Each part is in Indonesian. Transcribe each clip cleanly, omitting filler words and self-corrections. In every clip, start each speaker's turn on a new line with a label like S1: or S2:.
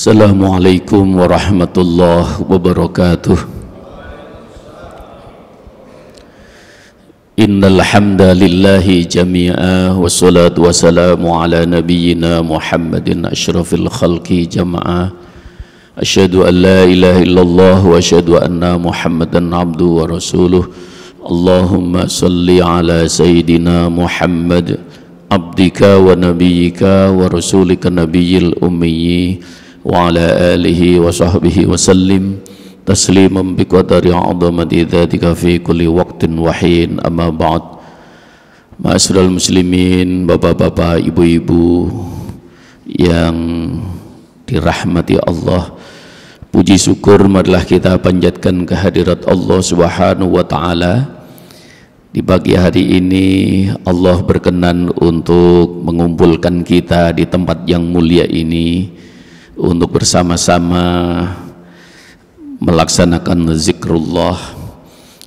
S1: Assalamualaikum warahmatullahi wabarakatuh. Innal hamdalillahi jami'a wassalatu wassalamu ala nabiyyina Muhammadin asyrafil khalqi jama'a. Asyhadu an la ilaha illallah wa asyhadu anna Muhammadan abduhu wa rasuluh. Allahumma salli ala sayyidina Muhammad abdika wa nabiyyika wa rasulika nabiyil ummi wa ala alihi wa sahbihi wa sallim tasliman biqadari 'azamati dzatika fi kulli waqtin wa hin. Amma ba'd. Ma'asyiral muslimin, bapak-bapak, ibu-ibu yang dirahmati Allah, puji syukur marilah kita panjatkan kehadirat Allah Subhanahu wa taala. Di pagi hari ini Allah berkenan untuk mengumpulkan kita di tempat yang mulia ini untuk bersama-sama melaksanakan zikrullah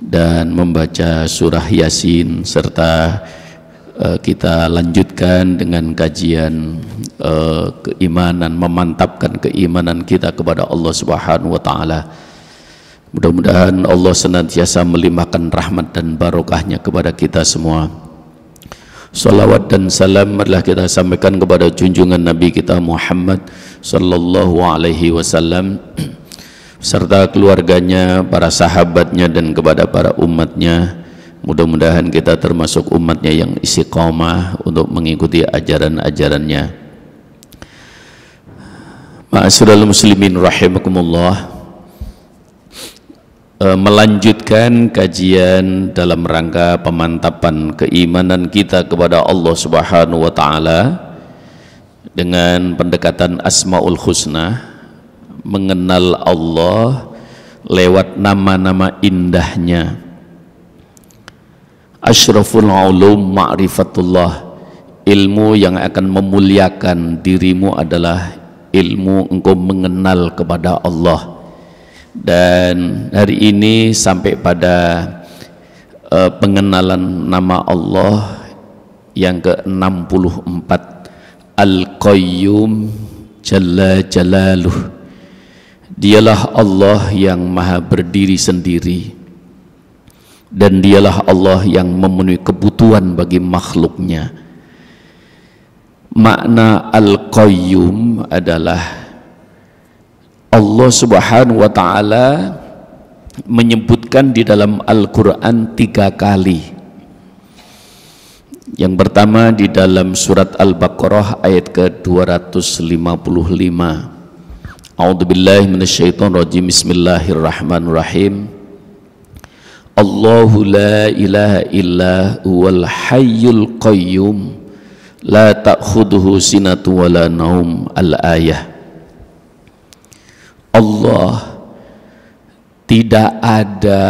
S1: dan membaca surah Yasin, serta kita lanjutkan dengan kajian keimanan, memantapkan keimanan kita kepada Allah Subhanahu wa taala. Mudah-mudahan Allah senantiasa melimpahkan rahmat dan barokahnya kepada kita semua. Salawat dan salam marilah kita sampaikan kepada junjungan Nabi kita Muhammad sallallahu alaihi wasallam serta keluarganya, para sahabatnya, dan kepada para umatnya. Mudah-mudahan kita termasuk umatnya yang istiqamah untuk mengikuti ajaran-ajarannya. Ma'asyiral muslimin rahimakumullah, melanjutkan kajian dalam rangka pemantapan keimanan kita kepada Allah Subhanahu wa taala dengan pendekatan Asmaul Husna, mengenal Allah lewat nama-nama indahnya. Asyraful ulum ma'rifatullah, ilmu yang akan memuliakan dirimu adalah ilmu engkau mengenal kepada Allah. Dan hari ini sampai pada pengenalan nama Allah yang ke-64, Al-Qayyum Jalla Jalaluh. Dialah Allah yang maha berdiri sendiri, dan dialah Allah yang memenuhi kebutuhan bagi makhluknya. Makna Al-Qayyum adalah Allah Subhanahu wa ta'ala menyebutkan di dalam Al-Quran 3 kali. Yang pertama di dalam surat Al-Baqarah ayat ke-255. A'udzubillahi minasyaitonirrajim. Bismillahirrahmanirrahim. Allahu la ilaha illa huwal hayyul qayyum la ta'khudhuhu sinatun wa la naum. Al-ayah. Allah tidak ada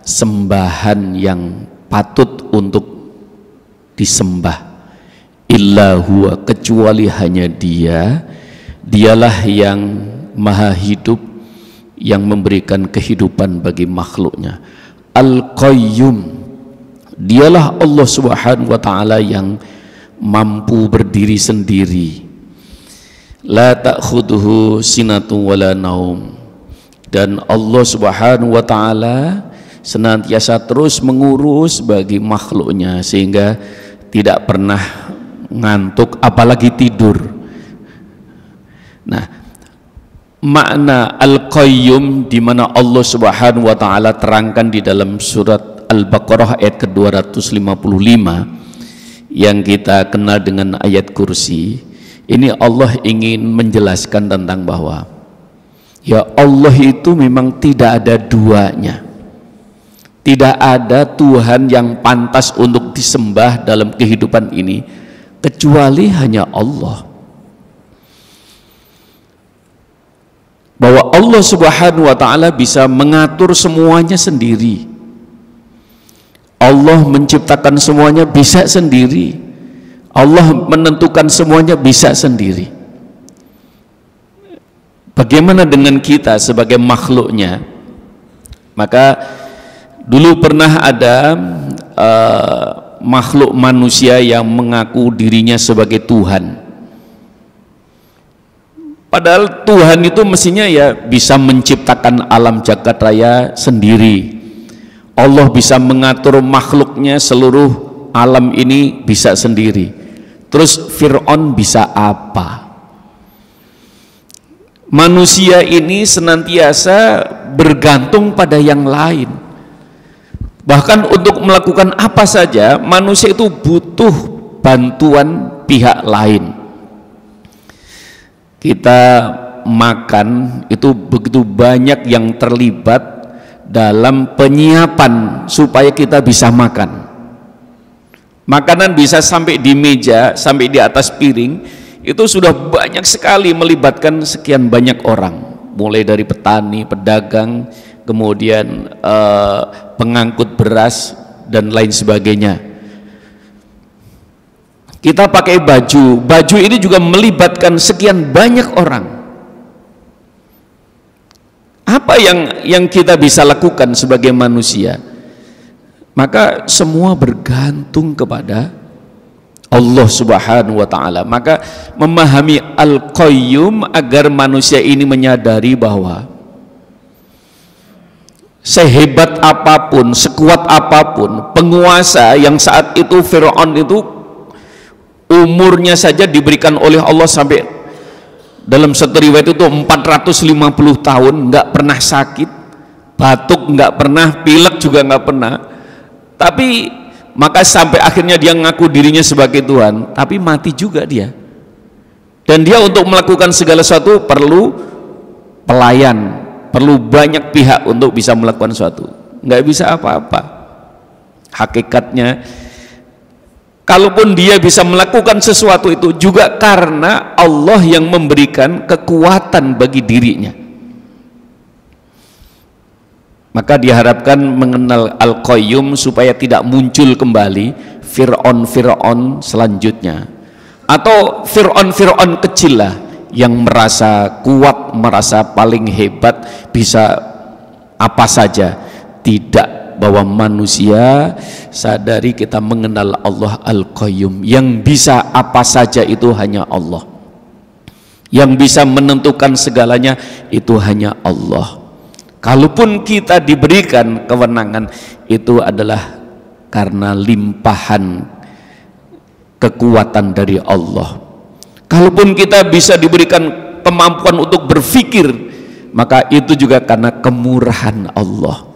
S1: sembahan yang patut untuk disembah illa huwa, kecuali hanya dia. Dialah yang maha hidup, yang memberikan kehidupan bagi makhluknya. Al-Qayyum, dialah Allah Subhanahu wa ta'ala yang mampu berdiri sendiri. La ta'khudhuhu sinatun wala naum, dan Allah Subhanahu wa ta'ala senantiasa terus mengurus bagi makhluknya sehingga tidak pernah ngantuk apalagi tidur. Nah, makna Al-Qayyum di mana Allah Subhanahu wa ta'ala terangkan di dalam surat Al-Baqarah ayat ke-255 yang kita kenal dengan ayat kursi. Ini Allah ingin menjelaskan tentang bahwa ya Allah itu memang tidak ada duanya. Tidak ada Tuhan yang pantas untuk disembah dalam kehidupan ini kecuali hanya Allah. Bahwa Allah Subhanahu wa ta'ala bisa mengatur semuanya sendiri. Allah menciptakan semuanya bisa sendiri. Allah menentukan semuanya bisa sendiri. Bagaimana dengan kita sebagai makhluknya? Maka dulu pernah ada makhluk manusia yang mengaku dirinya sebagai Tuhan. Padahal Tuhan itu mestinya ya bisa menciptakan alam jagat raya sendiri. Allah bisa mengatur makhluknya, seluruh alam ini bisa sendiri. Terus Fir'aun bisa apa? Manusia ini senantiasa bergantung pada yang lain. Bahkan untuk melakukan apa saja, manusia itu butuh bantuan pihak lain. Kita makan itu begitu banyak yang terlibat dalam penyiapan supaya kita bisa makan. Makanan bisa sampai di meja, sampai di atas piring, itu sudah banyak sekali melibatkan sekian banyak orang, mulai dari petani, pedagang, kemudian pengangkut beras dan lain sebagainya. Kita pakai baju ini juga melibatkan sekian banyak orang. Apa yang kita bisa lakukan sebagai manusia? Maka semua bergantung kepada Allah Subhanahu wa Ta'ala. Maka memahami Al-Qayyum agar manusia ini menyadari bahwa sehebat apapun, sekuat apapun penguasa yang saat itu Fir'aun itu umurnya saja diberikan oleh Allah sampai dalam satu riwayat itu 450 tahun, nggak pernah sakit, batuk nggak pernah, pilek juga nggak pernah. Tapi maka sampai akhirnya dia ngaku dirinya sebagai Tuhan, tapi mati juga dia. Dan dia untuk melakukan segala sesuatu perlu pelayan, perlu banyak pihak untuk bisa melakukan sesuatu. Nggak bisa apa-apa. Hakikatnya, kalaupun dia bisa melakukan sesuatu itu juga karena Allah yang memberikan kekuatan bagi dirinya. Maka diharapkan mengenal Al-Qayyum supaya tidak muncul kembali Fir'aun selanjutnya, atau Fir'aun kecil lah yang merasa kuat, merasa paling hebat, bisa apa saja. Tidak, bahwa manusia sadari kita mengenal Allah Al-Qayyum, yang bisa apa saja itu hanya Allah, yang bisa menentukan segalanya itu hanya Allah. Kalaupun kita diberikan kewenangan, itu adalah karena limpahan kekuatan dari Allah. Kalaupun kita bisa diberikan kemampuan untuk berpikir, maka itu juga karena kemurahan Allah.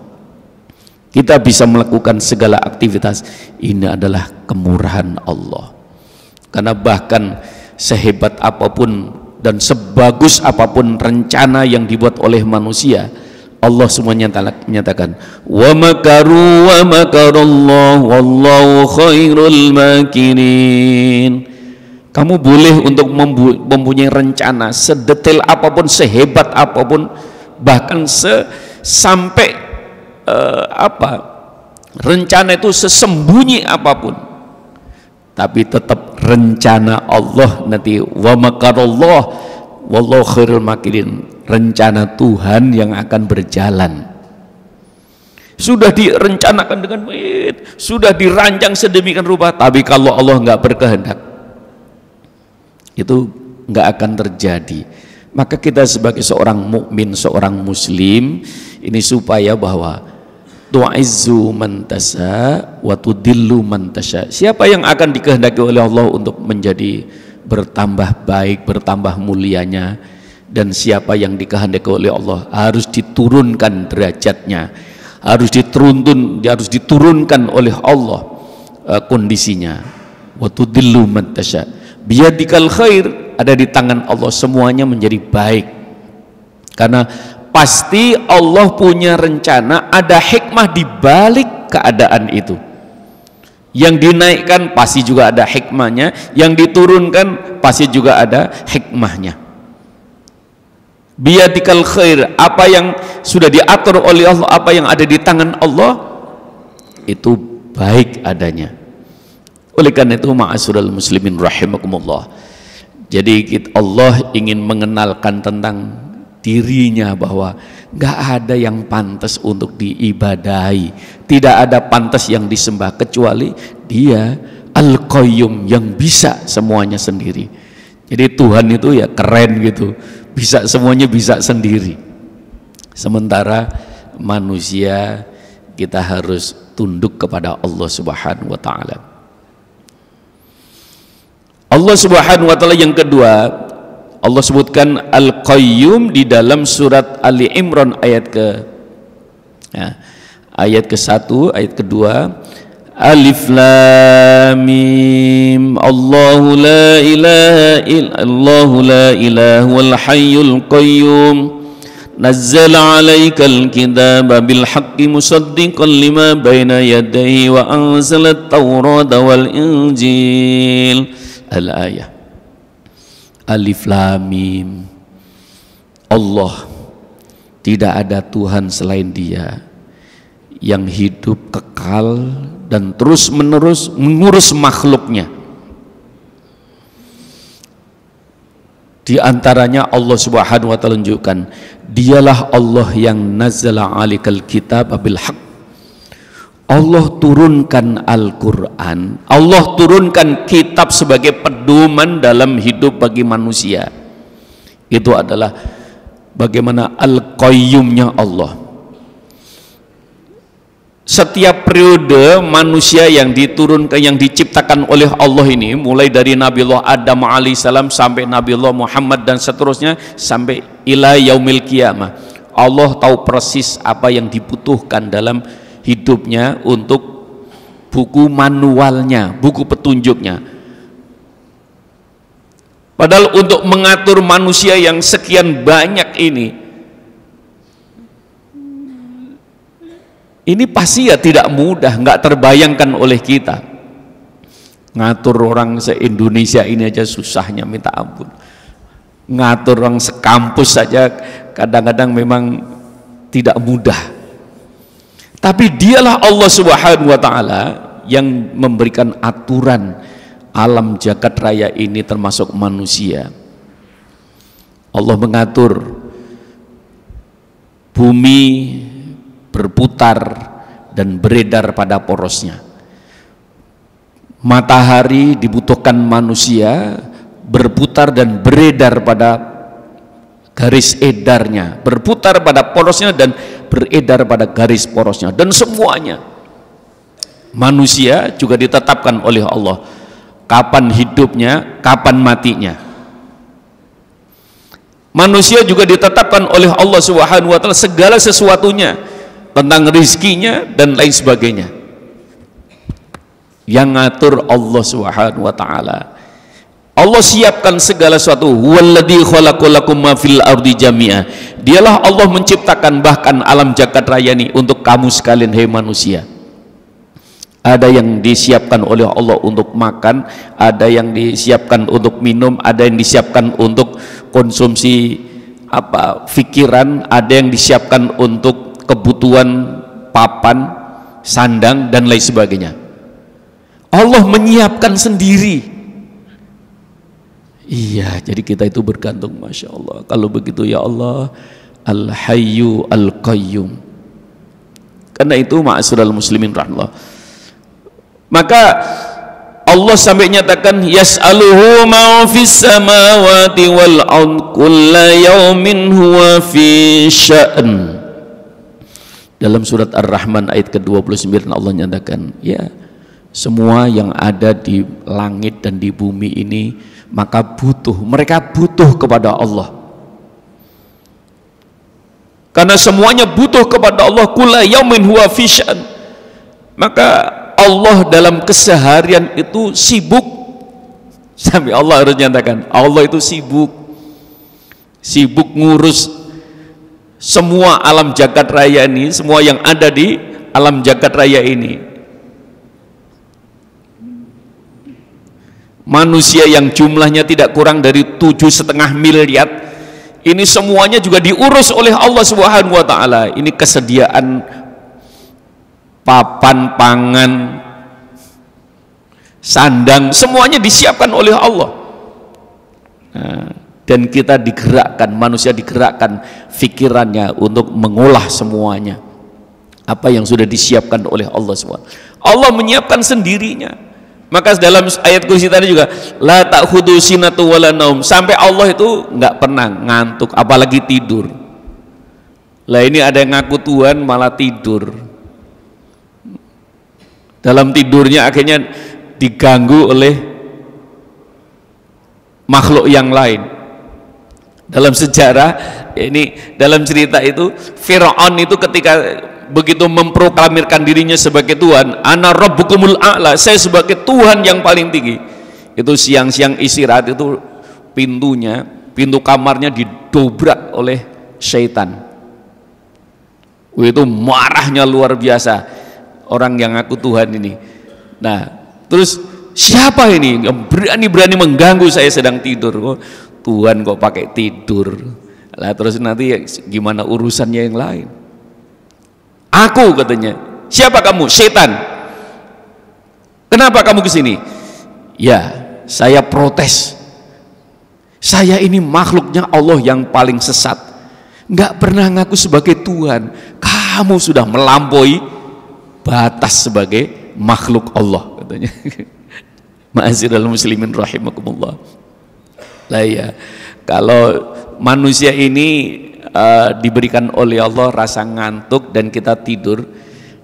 S1: Kita bisa melakukan segala aktivitas, ini adalah kemurahan Allah. Karena bahkan sehebat apapun dan sebagus apapun rencana yang dibuat oleh manusia, Allah semuanya menyatakan wa makaru wa makarallahu wallahu khairul makirin. Kamu boleh untuk mempunyai rencana sedetail apapun, sehebat apapun, bahkan sampai rencana itu sesembunyi apapun, tapi tetap rencana Allah nanti wa makarallah wallahu khairul makirin. Rencana Tuhan yang akan berjalan, sudah direncanakan dengan baik, sudah dirancang sedemikian rupa, tapi kalau Allah nggak berkehendak, itu nggak akan terjadi. Maka kita sebagai seorang mukmin, seorang muslim ini, supaya bahwa tu'izzu man tasha wa tudillu man tasha. Siapa yang akan dikehendaki oleh Allah untuk menjadi bertambah baik, bertambah mulianya, dan siapa yang dikehendaki oleh Allah harus diturunkan derajatnya, harus diturunkan oleh Allah kondisinya. Wa tudillu man tasha biyadikal khair, ada di tangan Allah, semuanya menjadi baik. Karena pasti Allah punya rencana, ada hikmah di balik keadaan itu. Yang dinaikkan pasti juga ada hikmahnya, yang diturunkan pasti juga ada hikmahnya. Biyadikal khair, apa yang sudah diatur oleh Allah, apa yang ada di tangan Allah itu baik adanya. Oleh karena itu, ma'asyiral muslimin rahimakumullah, jadi Allah ingin mengenalkan tentang dirinya bahwa gak ada yang pantas untuk diibadahi, tidak ada pantas yang disembah kecuali Dia Al-Qayyum yang bisa semuanya sendiri. Jadi Tuhan itu ya keren gitu, bisa semuanya bisa sendiri. Sementara manusia kita harus tunduk kepada Allah Subhanahu wa taala. Allah Subhanahu wa taala yang kedua, Allah sebutkan Al-Qayyum di dalam surat Ali Imran ayat ke-1, ayat kedua, Alif Lam Mim, Allahu la ilaha illallahu la ilahul hayyul qayyum nazzala 'alaikal kitaba bil haqqi musaddiqan lima baina yadayhi wa anzalat taurata wal injil. Al-ayah. Alif Lam Mim. Allah, tidak ada Tuhan selain Dia yang hidup kekal dan terus menerus mengurus makhluknya. Di antaranya Allah Subhanahu wa taala menunjukkan, Dialah Allah yang nazzala 'alaikal kitab bil haqq. Allah turunkan Al-Quran, Allah turunkan kitab sebagai pedoman dalam hidup bagi manusia. Itu adalah bagaimana Al-Qayyumnya Allah. Setiap periode manusia yang diturunkan, yang diciptakan oleh Allah ini, mulai dari Nabiullah Adam alaihissalam sampai Nabiullah Muhammad dan seterusnya sampai ila yaumil qiyamah, Allah tahu persis apa yang dibutuhkan dalam hidupnya untuk buku manualnya, buku petunjuknya. Padahal untuk mengatur manusia yang sekian banyak ini pasti ya tidak mudah, nggak terbayangkan oleh kita. Ngatur orang se-Indonesia ini aja susahnya minta ampun. Ngatur orang sekampus saja kadang-kadang memang tidak mudah. Tapi Dialah Allah Subhanahu wa taala yang memberikan aturan alam jagat raya ini termasuk manusia. Allah mengatur bumi berputar dan beredar pada porosnya. Matahari dibutuhkan manusia berputar dan beredar pada garis edarnya, berputar pada porosnya dan beredar pada garis porosnya, dan semuanya manusia juga ditetapkan oleh Allah kapan hidupnya, kapan matinya. Manusia juga ditetapkan oleh Allah Subhanahu wa taala segala sesuatunya, tentang rizkinya dan lain sebagainya, yang ngatur Allah Subhanahu wa taala. Allah siapkan segala sesuatu. Huwallazi khalaqalakum ma fil ardi jami'a. Dialah Allah menciptakan bahkan alam jagat raya ini untuk kamu sekalian, hai manusia. Ada yang disiapkan oleh Allah untuk makan, ada yang disiapkan untuk minum, ada yang disiapkan untuk konsumsi pikiran, ada yang disiapkan untuk kebutuhan papan, sandang dan lain sebagainya. Allah menyiapkan sendiri. Iya, jadi kita itu bergantung, Masya Allah. Kalau begitu ya Allah, Al-Hayyu Al-Qayyum. Karena itu ma'asyiral muslimin rahmatullah, maka Allah sampai nyatakan yas'aluhu ma fis samawati wal ard kulla yaumin huwa fi sya'n. Dalam surat Ar-Rahman ayat ke-29 Allah nyatakan, ya, semua yang ada di langit dan di bumi ini maka mereka butuh kepada Allah. Karena semuanya butuh kepada Allah, kulla yaumin huwa fi sya'n. Maka Allah dalam keseharian itu sibuk, sampai Allah harus nyatakan Allah itu sibuk ngurus semua alam jagat raya ini, semua yang ada di alam jagat raya ini. Manusia yang jumlahnya tidak kurang dari 7,5 miliar, ini semuanya juga diurus oleh Allah Subhanahu wa taala. Ini kesediaan papan, pangan, sandang, semuanya disiapkan oleh Allah. Nah, dan kita digerakkan, manusia digerakkan fikirannya untuk mengolah semuanya apa yang sudah disiapkan oleh Allah SWT. Allah menyiapkan sendirinya. Maka dalam ayat kursi tadi juga la ta'khudhu sinatu wala naum, sampai Allah itu nggak pernah ngantuk apalagi tidur. Lah ini ada yang ngaku Tuhan malah tidur. Dalam tidurnya akhirnya diganggu oleh makhluk yang lain. Dalam sejarah ini, dalam cerita itu Fir'aun itu ketika begitu memproklamirkan dirinya sebagai Tuhan, ana rabbukumul a'la, saya sebagai Tuhan yang paling tinggi, itu siang-siang istirahat itu pintu kamarnya didobrak oleh syaitan. Itu marahnya luar biasa orang yang ngaku Tuhan ini. Nah terus siapa ini yang berani-berani mengganggu saya sedang tidur? Oh, Tuhan kok pakai tidur lah, terus nanti gimana urusannya yang lain? Aku, katanya. Siapa kamu? Setan. Kenapa kamu kesini? Ya, saya protes. Saya ini makhluknya Allah yang paling sesat, nggak pernah ngaku sebagai Tuhan. Kamu sudah melampaui batas sebagai makhluk Allah, katanya. Ma'asyiral muslimin rahimakumullah. Lah ya, kalau manusia ini diberikan oleh Allah rasa ngantuk dan kita tidur,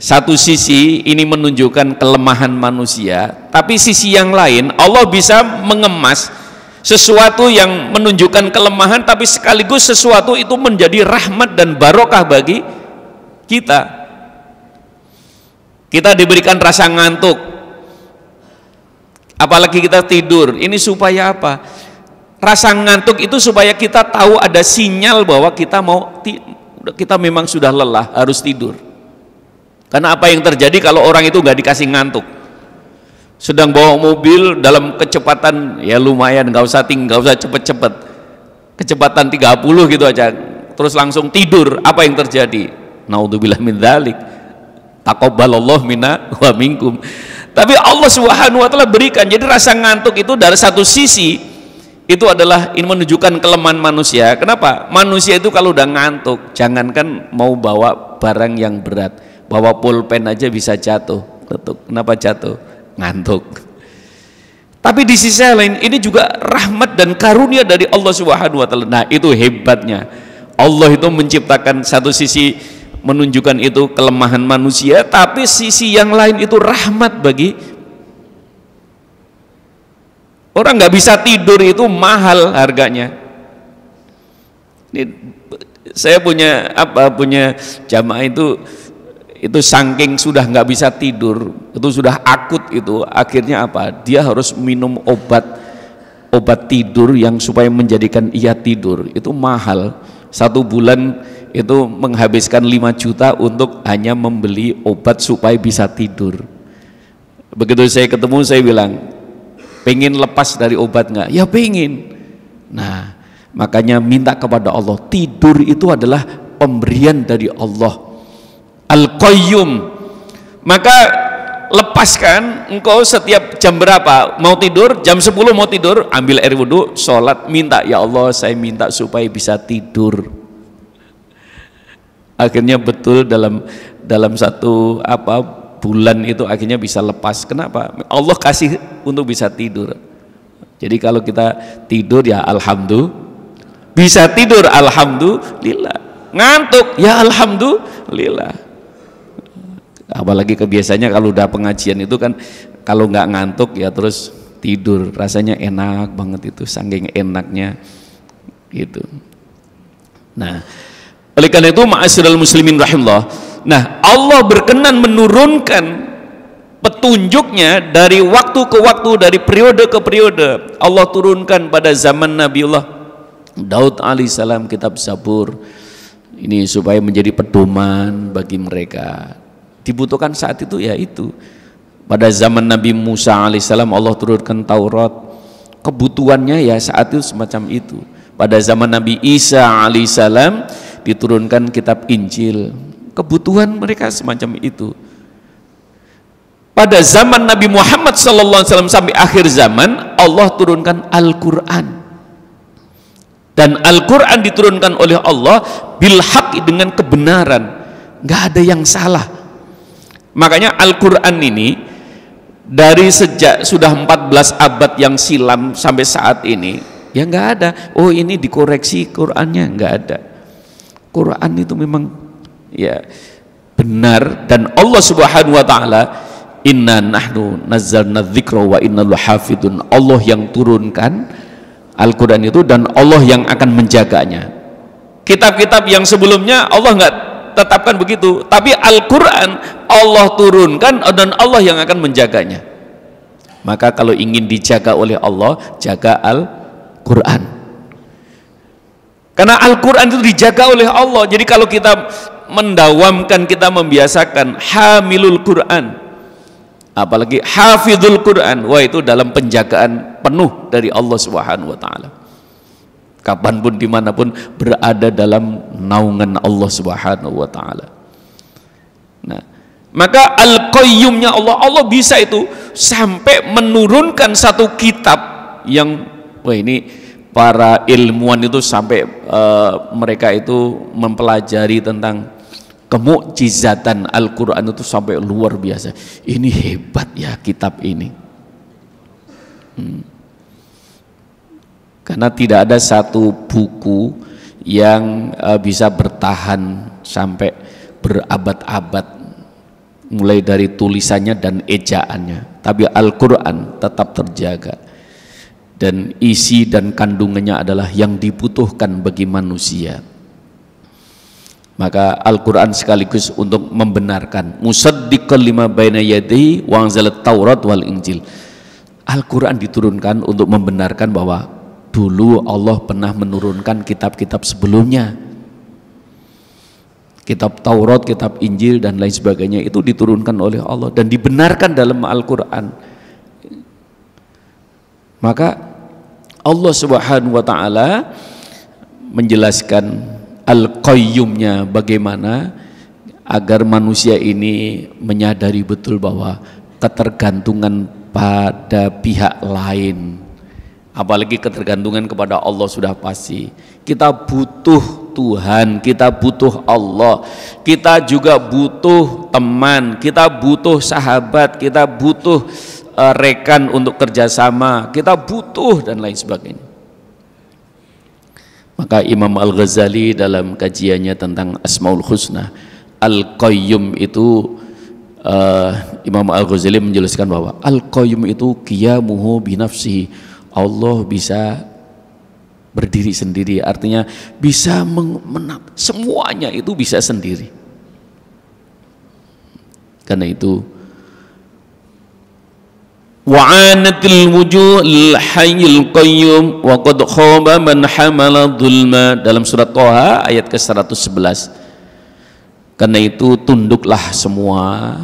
S1: satu sisi ini menunjukkan kelemahan manusia, tapi sisi yang lain Allah bisa mengemas sesuatu yang menunjukkan kelemahan tapi sekaligus sesuatu itu menjadi rahmat dan barokah bagi kita. Kita diberikan rasa ngantuk, apalagi kita tidur, ini supaya apa? Rasa ngantuk itu supaya kita tahu ada sinyal bahwa kita memang sudah lelah, harus tidur. Karena apa yang terjadi kalau orang itu nggak dikasih ngantuk? Sedang bawa mobil dalam kecepatan ya lumayan, nggak usah cepet-cepet, kecepatan 30 gitu aja, terus langsung tidur, apa yang terjadi? Naudzubillah min dzalik. Taqabbalallahu minna wa minkum. Tapi Allah Subhanahu wa taala berikan. Jadi rasa ngantuk itu dari satu sisi itu adalah ini menunjukkan kelemahan manusia. Kenapa? Manusia itu kalau udah ngantuk, jangankan mau bawa barang yang berat, bawa pulpen aja bisa jatuh. Kenapa jatuh? Ngantuk. Tapi di sisi lain ini juga rahmat dan karunia dari Allah Subhanahu wa taala. Nah, itu hebatnya. Allah itu menciptakan satu sisi menunjukkan itu kelemahan manusia, tapi sisi yang lain itu rahmat bagi orang. Nggak bisa tidur itu mahal harganya. Ini, saya punya jamaah itu saking sudah nggak bisa tidur, itu sudah akut itu, akhirnya apa? Dia harus minum obat tidur yang supaya menjadikan ia tidur. Itu mahal. 1 bulan itu menghabiskan 5 juta untuk hanya membeli obat supaya bisa tidur. Begitu saya ketemu, saya bilang, pengen lepas dari obat nggak? Ya pengen. Nah, makanya minta kepada Allah. Tidur itu adalah pemberian dari Allah Al-Qayyum. Maka lepaskan engkau setiap jam berapa mau tidur, jam 10 mau tidur, ambil air wudhu, sholat, minta, ya Allah saya minta supaya bisa tidur. Akhirnya betul dalam satu bulan itu akhirnya bisa lepas. Kenapa? Allah kasih untuk bisa tidur. Jadi kalau kita tidur ya alhamdulillah, bisa tidur alhamdulillah, ngantuk ya alhamdulillah. Apalagi kebiasaannya kalau udah pengajian itu kan kalau nggak ngantuk ya terus tidur, rasanya enak banget itu, saking enaknya gitu. Nah, oleh karena itu ma'asyiral muslimin rahimahullah, nah Allah berkenan menurunkan petunjuknya dari waktu ke waktu, dari periode ke periode. Allah turunkan pada zaman Nabiullah Daud alaihissalam kitab Zabur ini supaya menjadi pedoman bagi mereka. Dibutuhkan saat itu ya itu. Pada zaman Nabi Musa alaihissalam Allah turunkan Taurat, kebutuhannya ya saat itu semacam itu. Pada zaman Nabi Isa alaihissalam diturunkan kitab Injil, kebutuhan mereka semacam itu. Pada zaman Nabi Muhammad SAW sampai akhir zaman Allah turunkan Al-Quran, dan Al-Quran diturunkan oleh Allah bil haq, dengan kebenaran, nggak ada yang salah. Makanya Al-Quran ini dari sejak sudah 14 abad yang silam sampai saat ini, ya nggak ada. Oh ini dikoreksi Qurannya, nggak ada. Quran itu memang ya benar, dan Allah Subhanahu wa taala, inna nahnu nazzalna dzikra wa inna lahu hafidun. Allah yang turunkan Al-Quran itu dan Allah yang akan menjaganya. Kitab-kitab yang sebelumnya Allah nggak tetapkan begitu, tapi Al-Quran Allah turunkan dan Allah yang akan menjaganya. Maka kalau ingin dijaga oleh Allah, jaga Al-Quran, karena Al-Quran itu dijaga oleh Allah. Jadi kalau kita mendawamkan, kita membiasakan hamilul Quran, apalagi hafizul Quran, wah itu dalam penjagaan penuh dari Allah Subhanahu wa taala. Kapanpun dimanapun berada dalam naungan Allah Subhanahu wa taala. Nah, maka Al-Qayyumnya Allah bisa itu sampai menurunkan satu kitab yang, wah ini para ilmuwan itu sampai mereka itu mempelajari tentang kemukjizatan Al-Quran itu sampai luar biasa. Ini hebat ya kitab ini. Karena tidak ada satu buku yang bisa bertahan sampai berabad-abad, mulai dari tulisannya dan ejaannya, tapi Al-Quran tetap terjaga, dan isi dan kandungannya adalah yang dibutuhkan bagi manusia. Maka Al-Quran sekaligus untuk membenarkan, musaddiqan lima baina yadayhi wa anzalat Taurat wal Injil. Al-Quran diturunkan untuk membenarkan bahwa dulu Allah pernah menurunkan kitab-kitab sebelumnya. Kitab Taurat, kitab Injil dan lain sebagainya itu diturunkan oleh Allah dan dibenarkan dalam Al-Quran. Maka Allah Subhanahu wa taala menjelaskan Al-Qayyumnya bagaimana agar manusia ini menyadari betul bahwa ketergantungan pada pihak lain, apalagi ketergantungan kepada Allah sudah pasti. Kita butuh Tuhan, kita butuh Allah, kita juga butuh teman, kita butuh sahabat, kita butuh rekan untuk kerjasama, kita butuh dan lain sebagainya. Maka Imam Al-Ghazali dalam kajiannya tentang Asmaul Husna, Al-Qayyum itu Imam Al-Ghazali menjelaskan bahwa Al-Qayyum itu qiyamuhu binafsihi, Allah bisa berdiri sendiri, artinya bisa semuanya itu bisa sendiri. Karena itu wa'anatil wujuhil hayyul qayyum wa qad khaba man hamala dhulma, dalam surat Thaha ayat ke-111. Karena itu tunduklah semua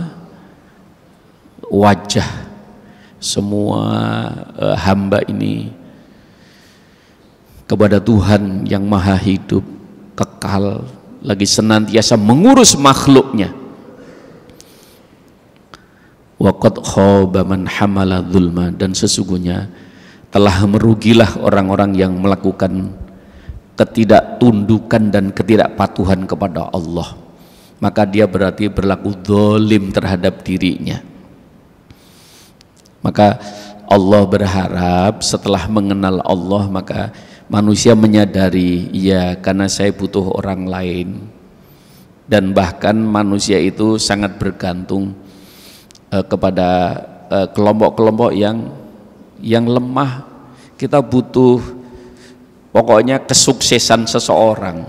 S1: wajah, semua hamba ini kepada Tuhan yang maha hidup, kekal, lagi senantiasa mengurus makhluknya. Wa qad khaba man hamala dzulma, dan sesungguhnya telah merugilah orang-orang yang melakukan ketidaktundukan dan ketidakpatuhan kepada Allah. Maka dia berarti berlaku zalim terhadap dirinya. Maka Allah berharap setelah mengenal Allah, maka manusia menyadari, ya karena saya butuh orang lain, dan bahkan manusia itu sangat bergantung kepada kelompok-kelompok yang lemah. Kita butuh, pokoknya kesuksesan seseorang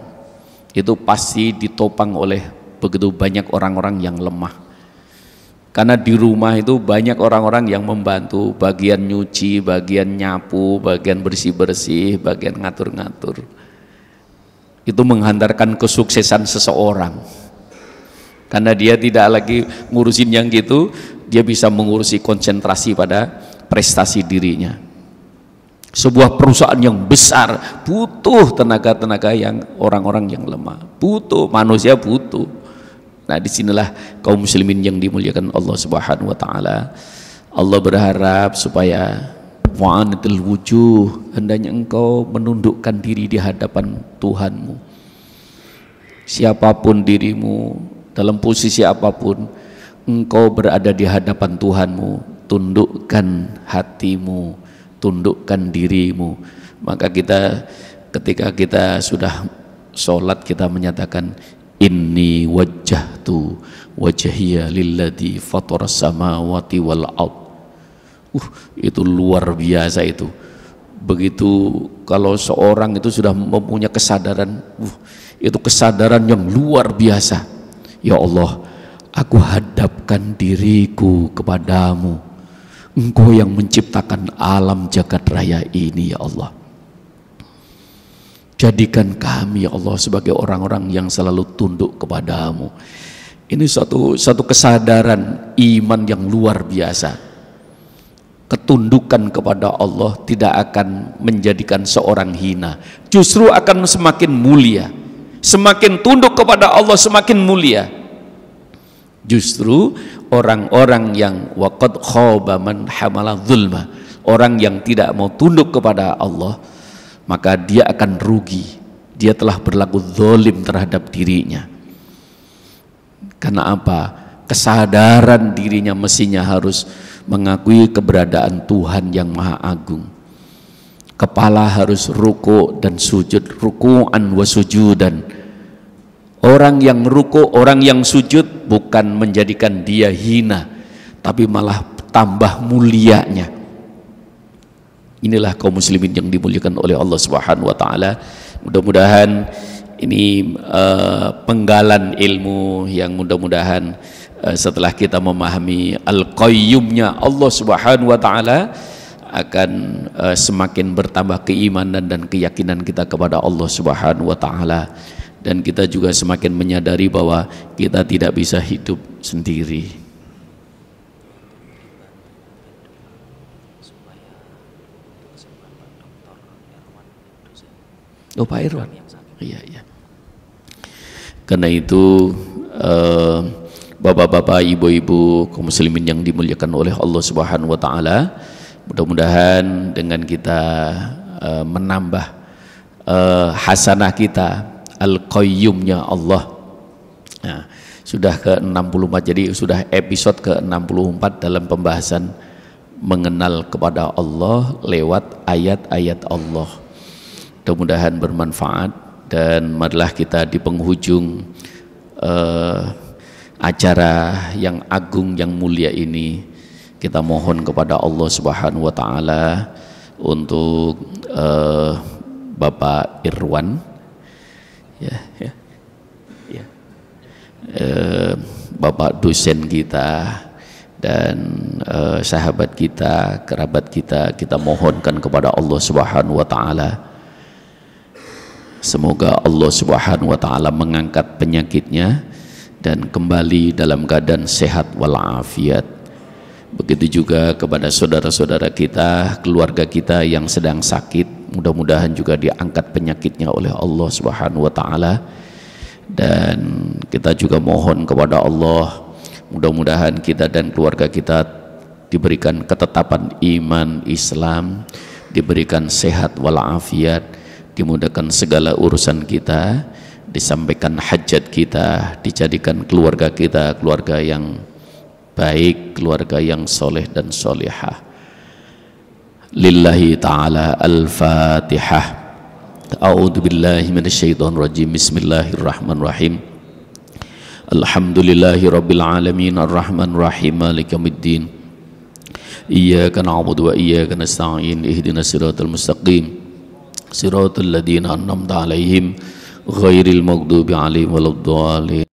S1: itu pasti ditopang oleh begitu banyak orang-orang yang lemah. Karena di rumah itu banyak orang-orang yang membantu, bagian nyuci, bagian nyapu, bagian bersih-bersih, bagian ngatur-ngatur. Itu menghantarkan kesuksesan seseorang. Karena dia tidak lagi ngurusin yang gitu, dia bisa mengurusi konsentrasi pada prestasi dirinya. Sebuah perusahaan yang besar butuh tenaga-tenaga yang orang-orang yang lemah, butuh manusia, butuh. Nah, disinilah kaum muslimin yang dimuliakan Allah Subhanahu wa taala. Allah berharap supaya wa'anatil wujuh, hendaknya engkau menundukkan diri di hadapan Tuhanmu. Siapapun dirimu, dalam posisi apapun, engkau berada di hadapan Tuhanmu. tundukkan hatimu, tundukkan dirimu. Maka kita ketika kita sudah sholat, kita menyatakan inni wajjahtu wajhiya lilladzi fataras samawati wal ard. Itu luar biasa itu. Begitu kalau seorang itu sudah mempunyai kesadaran, itu kesadaran yang luar biasa. Ya Allah, aku hadapkan diriku kepadamu. Engkau yang menciptakan alam jagat raya ini, ya Allah. Jadikan kami, ya Allah, sebagai orang-orang yang selalu tunduk kepadamu. Ini satu kesadaran iman yang luar biasa. Ketundukan kepada Allah tidak akan menjadikan seorang hina, justru akan semakin mulia. Semakin tunduk kepada Allah semakin mulia. Justru orang-orang yang waqad khaba man hamala zulma, orang yang tidak mau tunduk kepada Allah, maka dia akan rugi. Dia telah berlaku zalim terhadap dirinya. Karena apa? Kesadaran dirinya mestinya harus mengakui keberadaan Tuhan yang Maha Agung. Kepala harus ruku dan sujud, ruku'an wa sujudan. Orang yang ruku, orang yang sujud bukan menjadikan dia hina, tapi malah tambah mulianya. Inilah kaum muslimin yang dimuliakan oleh Allah Subhanahu wa taala. Mudah-mudahan ini penggalan ilmu yang mudah-mudahan setelah kita memahami Al-Qayyumnya Allah Subhanahu wa taala, akan semakin bertambah keimanan dan keyakinan kita kepada Allah Subhanahu wa taala, dan kita juga semakin menyadari bahwa kita tidak bisa hidup sendiri. Oh, Pak Irwan. Iya. Karena itu bapak-bapak, ibu-ibu, kaum muslimin yang dimuliakan oleh Allah Subhanahu wa taala, mudah-mudahan dengan kita menambah hasanah kita Al-Qayyumnya Allah. Nah, sudah ke-64, jadi sudah episode ke-64 dalam pembahasan mengenal kepada Allah lewat ayat-ayat Allah. Mudah-mudahan bermanfaat, dan marilah kita di penghujung acara yang agung yang mulia ini, kita mohon kepada Allah Subhanahu wa taala untuk Bapak Irwan, Bapak dosen kita dan sahabat kita, kerabat kita, kita mohonkan kepada Allah Subhanahu wa taala, semoga Allah Subhanahu wa taala mengangkat penyakitnya dan kembali dalam keadaan sehat walafiat. Begitu juga kepada saudara-saudara kita, keluarga kita yang sedang sakit, mudah-mudahan juga diangkat penyakitnya oleh Allah Subhanahu wa taala. Dan kita juga mohon kepada Allah, mudah-mudahan kita dan keluarga kita diberikan ketetapan iman Islam, diberikan sehat walafiat, dimudahkan segala urusan kita, disampaikan hajat kita, dijadikan keluarga kita keluarga yang baik, keluarga yang soleh dan solehah. Lillahi ta'ala al-Fatihah. A'udzu billahi minasyaitonir rajim. Bismillahirrahmanirrahim. Alhamdulillahi rabbil alamin, arrahmanir rahim, maliki yaumiddin. Iyyaka na'budu wa iyyaka nasta'in. Ihdinas siratal mustaqim, siratal ladzina an'amta 'alaihim ghairil maghdubi 'alaihim waladdallin.